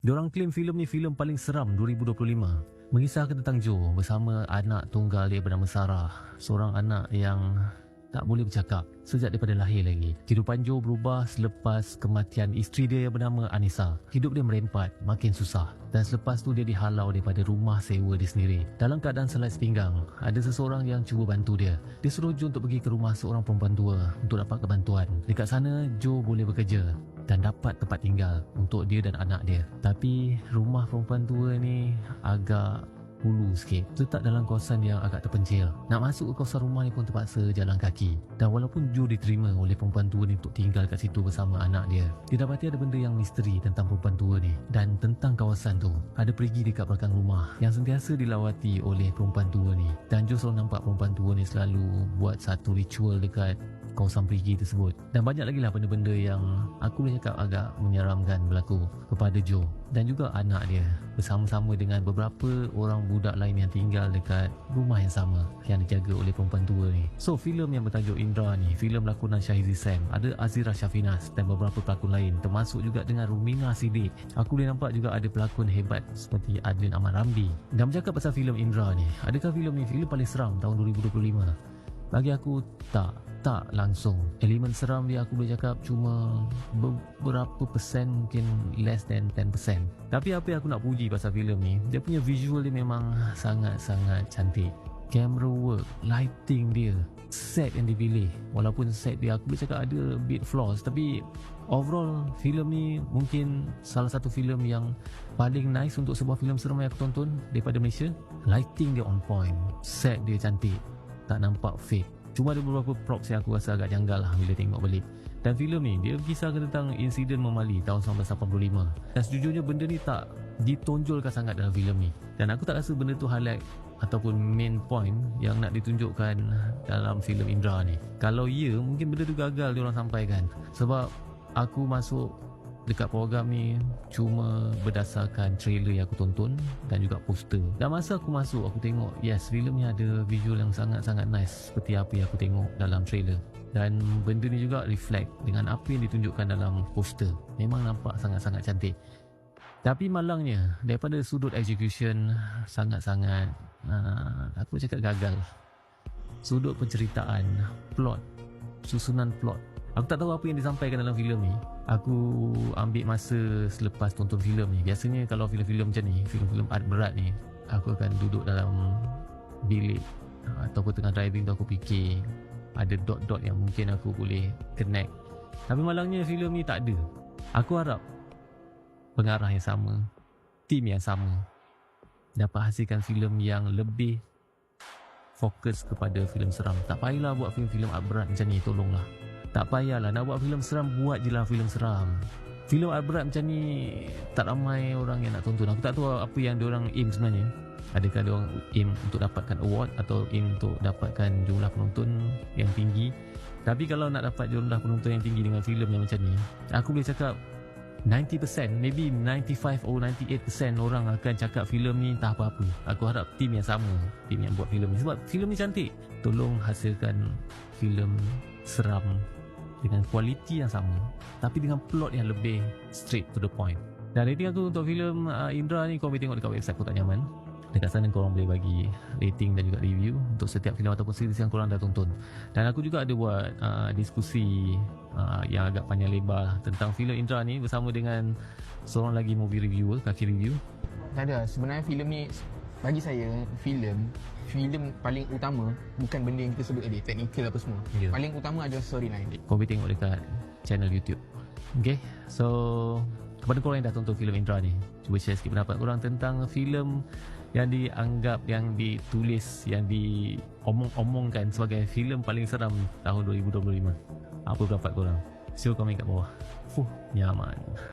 Diorang claim filem ni filem paling seram 2025. Mengisahkan tentang Joe bersama anak tunggal dia bernama Sarah, seorang anak yang tak boleh bercakap sejak daripada lahir lagi. Kehidupan Joe berubah selepas kematian isteri dia yang bernama Anissa. Hidup dia merempat, makin susah, dan selepas tu dia dihalau daripada rumah sewa dia sendiri. Dalam keadaan selai sepinggang, ada seseorang yang cuba bantu dia. Dia suruh Joe untuk pergi ke rumah seorang perempuan tua untuk dapat bantuan. Dekat sana Joe boleh bekerja dan dapat tempat tinggal untuk dia dan anak dia. Tapi rumah perempuan tua ni agak hulu sikit, letak dalam kawasan yang agak terpencil. Nak masuk ke kawasan rumah ni pun terpaksa jalan kaki. Dan walaupun Joe diterima oleh perempuan tua ni untuk tinggal kat situ bersama anak dia, dia dapati ada benda yang misteri tentang perempuan tua ni dan tentang kawasan tu. Ada perigi dekat belakang rumah yang sentiasa dilawati oleh perempuan tua ni, dan Joe selalu nampak perempuan tua ni selalu buat satu ritual dekat kawasan perigi tersebut. Dan banyak lagi lah benda-benda yang aku boleh cakap agak menyeramkan berlaku kepada Joe dan juga anak dia bersama-sama dengan beberapa orang budak lain yang tinggal dekat rumah yang sama yang dijaga oleh perempuan tua ni. So filem yang bertajuk Indra ni, filem lakonan Shahizi Sam, ada Azira Syafinas dan beberapa pelakon lain, termasuk juga dengan Rumina Siddiq. Aku boleh nampak juga ada pelakon hebat seperti Adlin Ahmad Ramli. Dan bercakap pasal filem Indra ni, adakah filem ni filem paling seram tahun 2025? Bagi aku tak langsung. Elemen seram dia aku boleh cakap cuma beberapa persen, mungkin less than 10%. Tapi apa yang aku nak puji pasal filem ni, dia punya visual dia memang sangat-sangat cantik. Camera work, lighting dia, set yang dipilih, walaupun set dia aku boleh cakap ada bit flaws, tapi overall filem ni mungkin salah satu filem yang paling nice untuk sebuah filem seram yang aku tonton daripada Malaysia. Lighting dia on point, set dia cantik, tak nampak fake. Cuma ada beberapa props yang aku rasa agak janggal lah bila tengok balik. Dan filem ni dia kisahkan tentang insiden Memali tahun 1985. Dan sejujurnya benda ni tak ditonjolkan sangat dalam filem ni, dan aku tak rasa benda tu highlight ataupun main point yang nak ditunjukkan dalam filem Indra ni. Kalau ya, mungkin benda tu gagal diorang sampaikan, sebab aku masuk dekat program ni cuma berdasarkan trailer yang aku tonton dan juga poster. Dan masa aku masuk, aku tengok yes, filem ni ada visual yang sangat-sangat nice seperti apa yang aku tengok dalam trailer. Dan benda ni juga reflect dengan apa yang ditunjukkan dalam poster. Memang nampak sangat-sangat cantik. Tapi malangnya, daripada sudut execution sangat-sangat aku cakap gagal. Sudut penceritaan, plot, susunan plot, aku tak tahu apa yang disampaikan dalam filem ni. Aku ambil masa selepas tonton filem ni. Biasanya kalau filem-filem macam ni, filem-filem art berat ni, aku akan duduk dalam bilik ataupun tengah driving tu aku fikir ada dot-dot yang mungkin aku boleh connect. Tapi malangnya filem ni tak ada. Aku harap pengarah yang sama, tim yang sama dapat hasilkan filem yang lebih fokus kepada filem seram. Tak payahlah buat filem-filem art berat macam ni, tolonglah. Tak payahlah nak buat filem seram, buat je lah filem seram. Filem art berat macam ni tak ramai orang yang nak tonton. Aku tak tahu apa yang diorang aim sebenarnya. Adakah diorang aim untuk dapatkan award atau aim untuk dapatkan jumlah penonton yang tinggi. Tapi kalau nak dapat jumlah penonton yang tinggi dengan filem yang macam ni, aku boleh cakap 90%, maybe 95 or 98% orang akan cakap filem ni tak apa-apa. Aku harap tim yang sama, tim yang buat filem ni, sebab filem ni cantik, tolong hasilkan filem seram dengan kualiti yang sama tapi dengan plot yang lebih straight to the point. Dan rating aku untuk filem Indra ni, korang boleh tengok dekat website Kotak Nyaman. Dekat sana korang boleh bagi rating dan juga review untuk setiap filem ataupun series yang korang dah tonton. Dan aku juga ada buat diskusi yang agak panjang lebar tentang filem Indra ni bersama dengan seorang lagi movie reviewer, Kaki Review. Tak ada, sebenarnya filem ni bagi saya, filem paling utama bukan benda yang kita sebut tadi, technical apa semua. Paling utama adalah storyline. Kau boleh tengok dekat channel YouTube. Okay, so kepada korang yang dah tonton filem Indra ni, cuba share sikit pendapat korang tentang filem yang dianggap, yang ditulis, yang diomong-omongkan sebagai filem paling seram tahun 2025. Apa pendapat korang? Sila komen kat bawah. Nyaman.